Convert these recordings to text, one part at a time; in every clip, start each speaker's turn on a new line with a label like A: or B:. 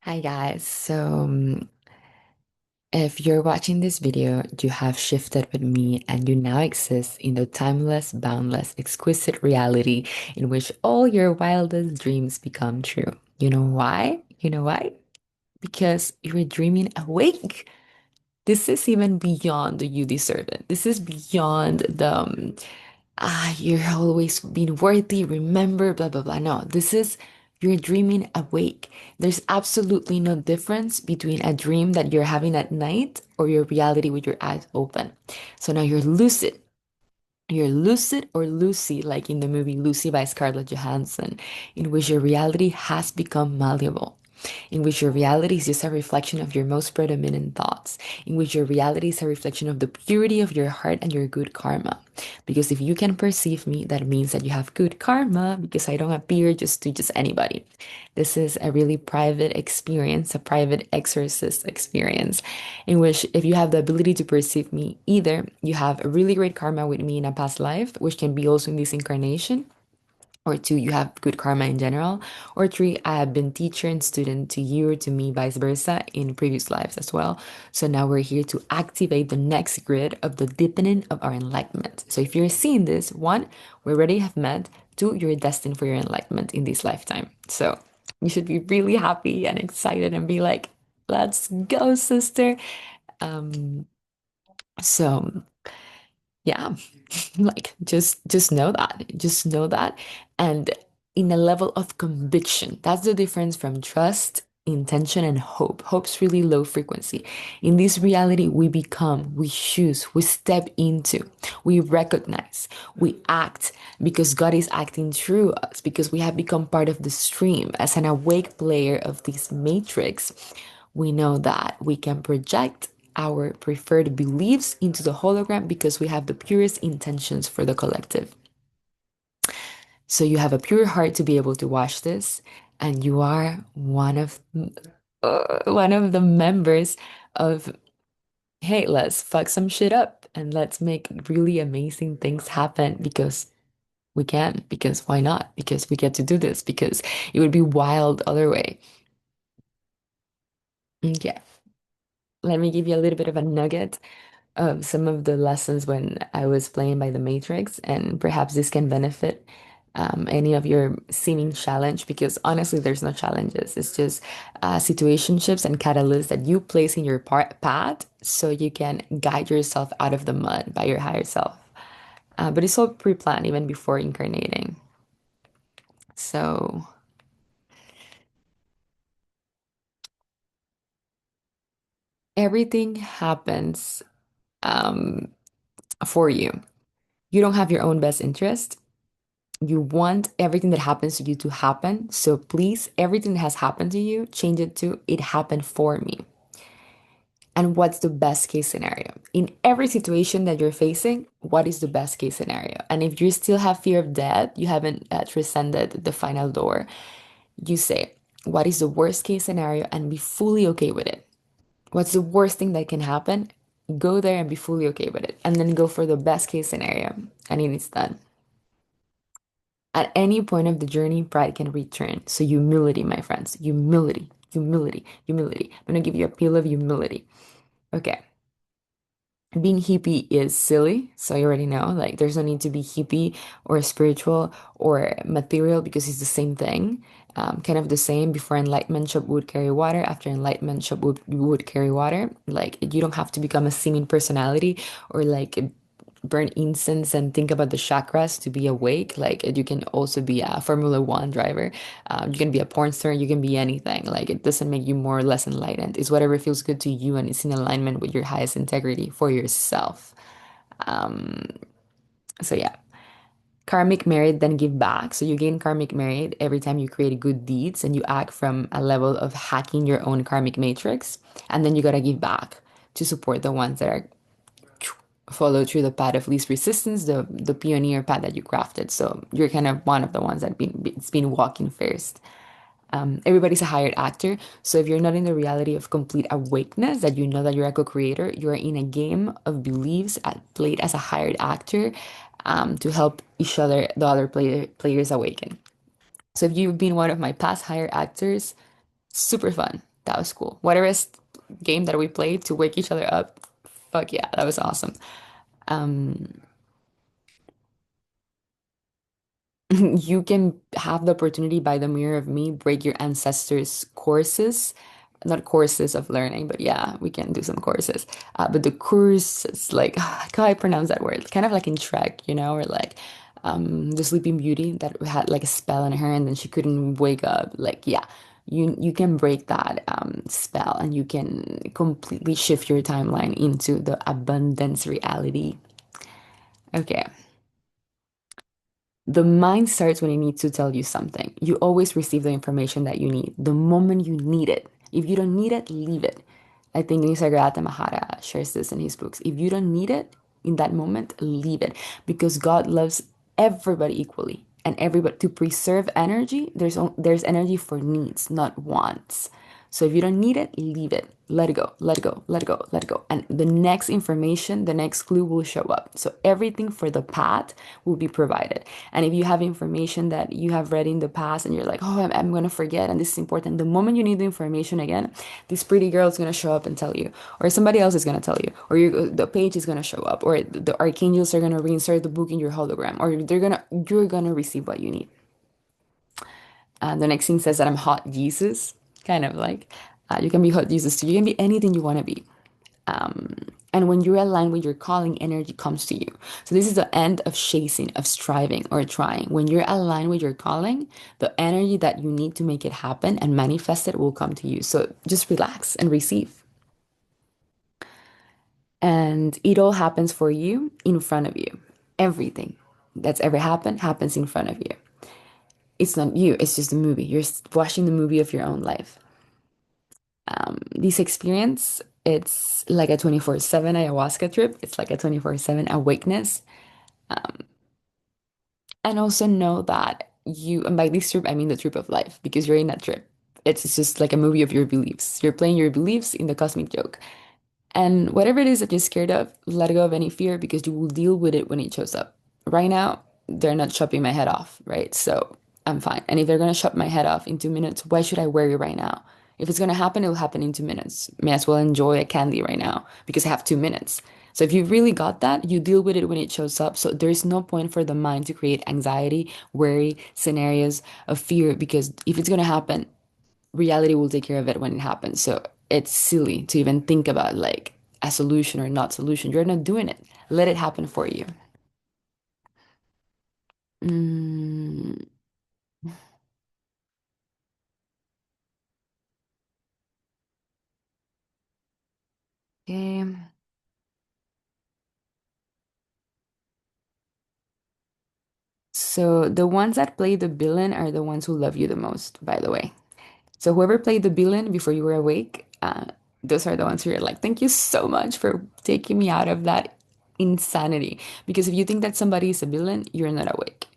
A: Hi guys. If you're watching this video, you have shifted with me and you now exist in the timeless, boundless, exquisite reality in which all your wildest dreams become true. You know why? You know why? Because you're dreaming awake. This is even beyond the you deserve it. This is beyond you're always been worthy, remember, blah, blah, blah. No, this is you're dreaming awake. There's absolutely no difference between a dream that you're having at night or your reality with your eyes open. So now you're lucid. You're lucid or Lucy, like in the movie Lucy by Scarlett Johansson, in which your reality has become malleable, in which your reality is just a reflection of your most predominant thoughts, in which your reality is a reflection of the purity of your heart and your good karma. Because if you can perceive me, that means that you have good karma because I don't appear just to just anybody. This is a really private experience, a private exorcist experience, in which if you have the ability to perceive me, either you have a really great karma with me in a past life, which can be also in this incarnation, or two, you have good karma in general, or three, I have been teacher and student to you or to me, vice versa, in previous lives as well. So now we're here to activate the next grid of the deepening of our enlightenment. So if you're seeing this, one, we already have met. Two, you're destined for your enlightenment in this lifetime. So you should be really happy and excited and be like, let's go, sister. Um, so yeah, like just know that. Just know that. And in a level of conviction, that's the difference from trust, intention, and hope. Hope's really low frequency. In this reality, we become, we choose, we step into, we recognize, we act because God is acting through us, because we have become part of the stream as an awake player of this matrix. We know that we can project our preferred beliefs into the hologram because we have the purest intentions for the collective. So you have a pure heart to be able to watch this, and you are one of the members of, hey, let's fuck some shit up and let's make really amazing things happen because we can, because why not? Because we get to do this, because it would be wild other way. Okay, let me give you a little bit of a nugget of some of the lessons when I was playing by the Matrix, and perhaps this can benefit any of your seeming challenge because honestly, there's no challenges. It's just situationships and catalysts that you place in your path so you can guide yourself out of the mud by your higher self. But it's all pre-planned even before incarnating. So everything happens um, for you. You don't have your own best interest. You want everything that happens to you to happen. So please, everything that has happened to you, change it to it happened for me. And what's the best case scenario? In every situation that you're facing, what is the best case scenario? And if you still have fear of death, you haven't transcended the final door, you say, what is the worst case scenario and be fully okay with it? What's the worst thing that can happen? Go there and be fully okay with it. And then go for the best case scenario. And it is done. At any point of the journey, pride can return. So, humility, my friends, humility, humility, humility. I'm going to give you a pill of humility. Okay. Being hippie is silly. So, you already know, like, there's no need to be hippie or spiritual or material because it's the same thing. Kind of the same. Before enlightenment, shop would carry water. After enlightenment, shop would carry water. Like, you don't have to become a seeming personality or like burn incense and think about the chakras to be awake. Like you can also be a Formula One driver. You can be a porn star. You can be anything. Like it doesn't make you more or less enlightened. It's whatever feels good to you and it's in alignment with your highest integrity for yourself. Um, so yeah. Karmic merit, then give back. So you gain karmic merit every time you create good deeds and you act from a level of hacking your own karmic matrix. And then you gotta give back to support the ones that are follow through the path of least resistance, the pioneer path that you crafted. So you're kind of one of the ones that it's been walking first. Everybody's a hired actor. So if you're not in the reality of complete awakeness, that you know that you're a co-creator, you're in a game of beliefs played as a hired actor to help each other, the other players awaken. So if you've been one of my past hired actors, super fun. That was cool. Game that we played to wake each other up, fuck yeah, that was awesome. Um, you can have the opportunity by the mirror of me, break your ancestors' courses, not courses of learning, but yeah, we can do some courses. But the course is like, how can I pronounce that word? Kind of like in Shrek, or like the Sleeping Beauty that had like a spell on her and then she couldn't wake up. Like, yeah, you can break that spell and you can completely shift your timeline into the abundance reality. Okay. The mind starts when it needs to tell you something. You always receive the information that you need the moment you need it. If you don't need it, leave it. I think Nisargadatta Mahara shares this in his books. If you don't need it in that moment, leave it because God loves everybody equally. And everybody to preserve energy, there's energy for needs, not wants. So if you don't need it, leave it. Let it go, let it go, let it go, let it go. And the next information, the next clue will show up. So everything for the path will be provided. And if you have information that you have read in the past and you're like, oh, I'm going to forget, and this is important, the moment you need the information again, this pretty girl is going to show up and tell you, or somebody else is going to tell you, or the page is going to show up, or the archangels are going to reinsert the book in your hologram, or you're going to receive what you need. The next thing says that I'm hot Jesus, kind of like you can be hot Jesus too. You can be anything you want to be. And when you're aligned with your calling, energy comes to you. So this is the end of chasing, of striving or trying. When you're aligned with your calling, the energy that you need to make it happen and manifest it will come to you. So just relax and receive. And it all happens for you in front of you. Everything that's ever happened happens in front of you. It's not you, it's just a movie. You're watching the movie of your own life. This experience, it's like a 24/7 ayahuasca trip. It's like a 24/7 awakeness. And also know that and by this trip, I mean the trip of life, because you're in that trip. It's just like a movie of your beliefs. You're playing your beliefs in the cosmic joke. And whatever it is that you're scared of, let go of any fear because you will deal with it when it shows up. Right now, they're not chopping my head off, right? So I'm fine. And if they're going to chop my head off in 2 minutes, why should I worry right now? If it's going to happen, it'll happen in 2 minutes. May as well enjoy a candy right now because I have 2 minutes. So if you really got that, you deal with it when it shows up. So there's no point for the mind to create anxiety, worry, scenarios of fear because if it's going to happen, reality will take care of it when it happens. So it's silly to even think about like a solution or not solution. You're not doing it. Let it happen for you. Mm, okay. So the ones that play the villain are the ones who love you the most, by the way. So whoever played the villain before you were awake, those are the ones who are like, thank you so much for taking me out of that insanity. Because if you think that somebody is a villain, you're not awake.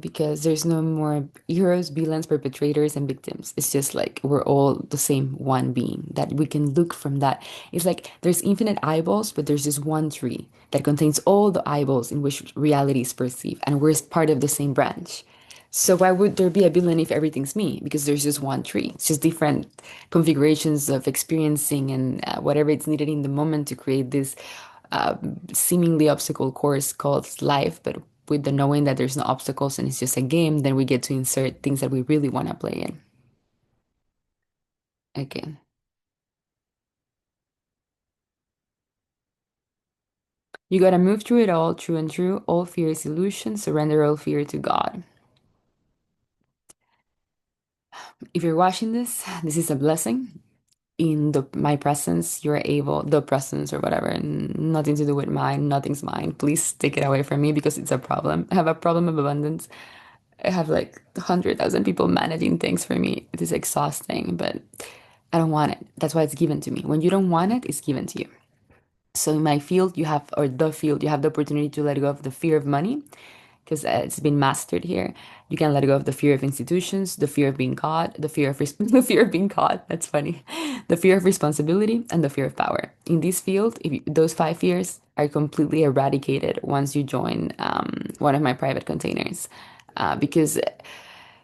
A: Because there's no more heroes, villains, perpetrators, and victims. It's just like we're all the same one being that we can look from that. It's like there's infinite eyeballs, but there's just one tree that contains all the eyeballs in which reality is perceived, and we're part of the same branch. So why would there be a villain if everything's me? Because there's just one tree. It's just different configurations of experiencing and whatever it's needed in the moment to create this uh, seemingly obstacle course called life, but with the knowing that there's no obstacles and it's just a game, then we get to insert things that we really want to play in. Again, you got to move through it all, true and true. All fear is illusion. Surrender all fear to God. If you're watching this, this is a blessing. In my presence, you're able, the presence or whatever, nothing to do with mine, nothing's mine. Please take it away from me because it's a problem. I have a problem of abundance. I have like 100,000 people managing things for me. It is exhausting, but I don't want it. That's why it's given to me. When you don't want it, it's given to you. So in my field, you have, or the field, you have the opportunity to let go of the fear of money because it's been mastered here. You can let go of the fear of institutions, the fear of being caught, the fear of the fear of being caught. That's funny. The fear of responsibility and the fear of power. In this field, those 5 fears are completely eradicated once you join one of my private containers. Because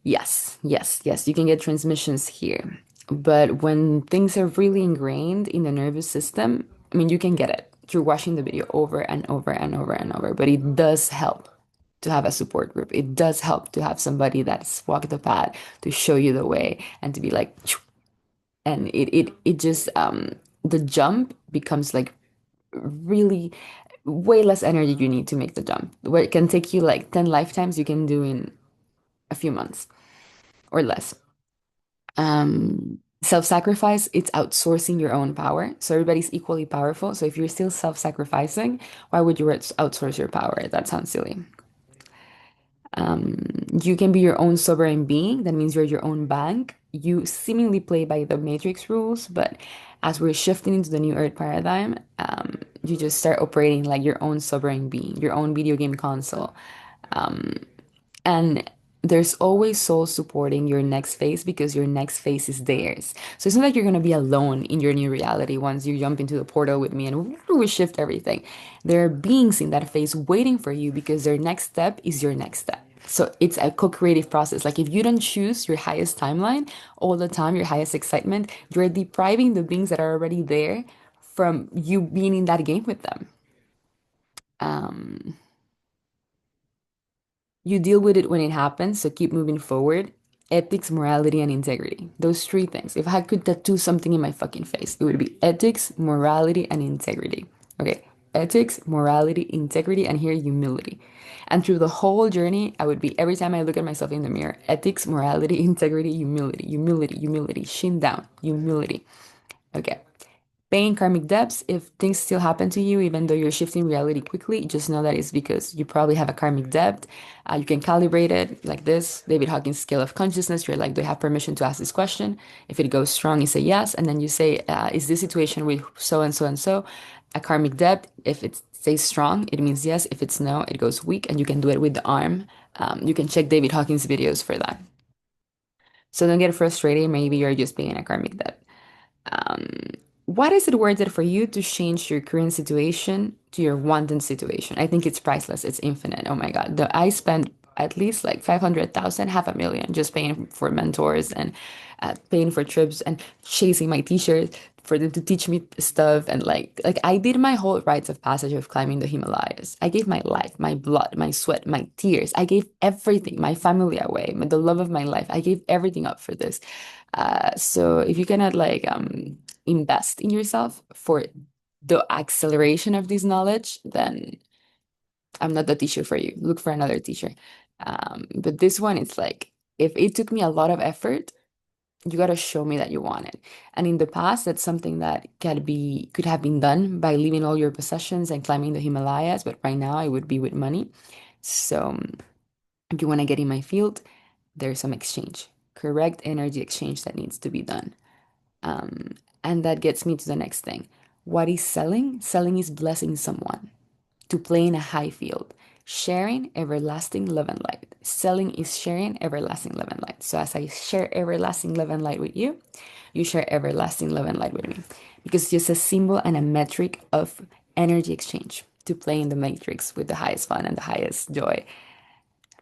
A: yes, yes, yes, you can get transmissions here. But when things are really ingrained in the nervous system, I mean, you can get it through watching the video over and over and over and over. But it does help to have a support group. It does help to have somebody that's walked the path to show you the way and to be like, "Choo." And it just the jump becomes like really way less energy you need to make the jump. Where it can take you like 10 lifetimes, you can do in a few months or less. Self-sacrifice, it's outsourcing your own power. So everybody's equally powerful. So if you're still self-sacrificing, why would you outsource your power? That sounds silly. You can be your own sovereign being. That means you're your own bank. You seemingly play by the matrix rules, but as we're shifting into the new earth paradigm, you just start operating like your own sovereign being, your own video game console. And there's always soul supporting your next phase because your next phase is theirs. So it's not like you're going to be alone in your new reality once you jump into the portal with me and we shift everything. There are beings in that phase waiting for you because their next step is your next step. So it's a co-creative process. Like if you don't choose your highest timeline all the time, your highest excitement, you're depriving the beings that are already there from you being in that game with them. Um, You deal with it when it happens, so keep moving forward. Ethics, morality, and integrity. Those three things. If I could tattoo something in my fucking face, it would be ethics, morality, and integrity. Okay, ethics, morality, integrity, and here humility. And through the whole journey, I would be every time I look at myself in the mirror, ethics, morality, integrity, humility, humility, humility, shin down, humility. Okay. Paying karmic debts, if things still happen to you, even though you're shifting reality quickly, just know that it's because you probably have a karmic debt. You can calibrate it like this David Hawkins scale of consciousness. You're like, do I have permission to ask this question? If it goes strong, you say yes. And then you say, is this situation with so and so and so a karmic debt? If it stays strong, it means yes. If it's no, it goes weak. And you can do it with the arm. You can check David Hawkins' videos for that. So don't get frustrated. Maybe you're just paying a karmic debt. Um, what is it worth it for you to change your current situation to your wanted situation? I think it's priceless. It's infinite. Oh my God. I spent at least like 500,000, half a million just paying for mentors and paying for trips and chasing my teachers for them to teach me stuff. And like I did my whole rites of passage of climbing the Himalayas. I gave my life, my blood, my sweat, my tears. I gave everything, my family away, the love of my life. I gave everything up for this. So if you cannot like invest in yourself for the acceleration of this knowledge, then I'm not the teacher for you. Look for another teacher. But this one, it's like if it took me a lot of effort, you got to show me that you want it. And in the past, that's something that could have been done by leaving all your possessions and climbing the Himalayas. But right now, it would be with money. So if you want to get in my field, there's some exchange, correct energy exchange that needs to be done. Um, and that gets me to the next thing. What is selling? Selling is blessing someone to play in a high field, sharing everlasting love and light. Selling is sharing everlasting love and light. So as I share everlasting love and light with you, you share everlasting love and light with me. Because it's just a symbol and a metric of energy exchange to play in the matrix with the highest fun and the highest joy.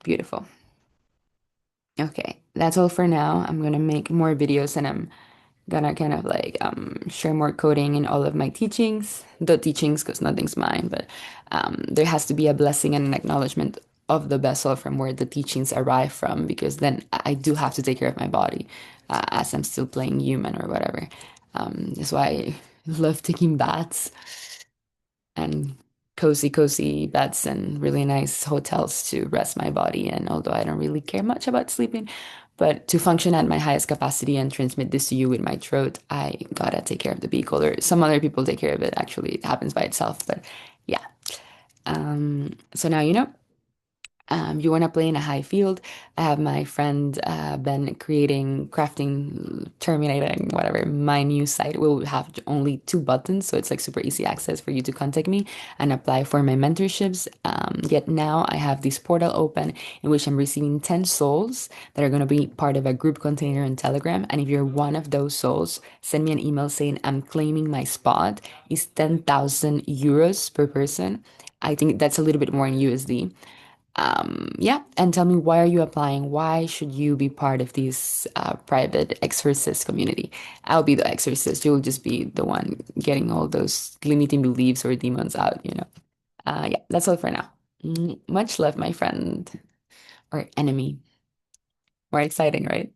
A: Beautiful. Okay, that's all for now. I'm gonna make more videos and I'm gonna kind of like share more coding in all of my teachings, the teachings because nothing's mine, but there has to be a blessing and an acknowledgement of the vessel from where the teachings arrive from because then I do have to take care of my body as I'm still playing human or whatever. That's why I love taking baths and cozy beds and really nice hotels to rest my body in, although I don't really care much about sleeping. But to function at my highest capacity and transmit this to you with my throat, I gotta take care of the vehicle, or some other people take care of it. Actually, it happens by itself. But yeah. So now you know. You want to play in a high field. I have my friend been creating, crafting, terminating, whatever. My new site will have only two buttons, so it's like super easy access for you to contact me and apply for my mentorships. Yet now I have this portal open in which I'm receiving 10 souls that are going to be part of a group container in Telegram. And if you're one of those souls, send me an email saying I'm claiming my spot. It's 10,000 euros per person. I think that's a little bit more in USD. Yeah, and tell me, why are you applying? Why should you be part of this private exorcist community? I'll be the exorcist. You'll just be the one getting all those limiting beliefs or demons out, you know. Yeah, that's all for now. Much love, my friend or enemy. More exciting, right?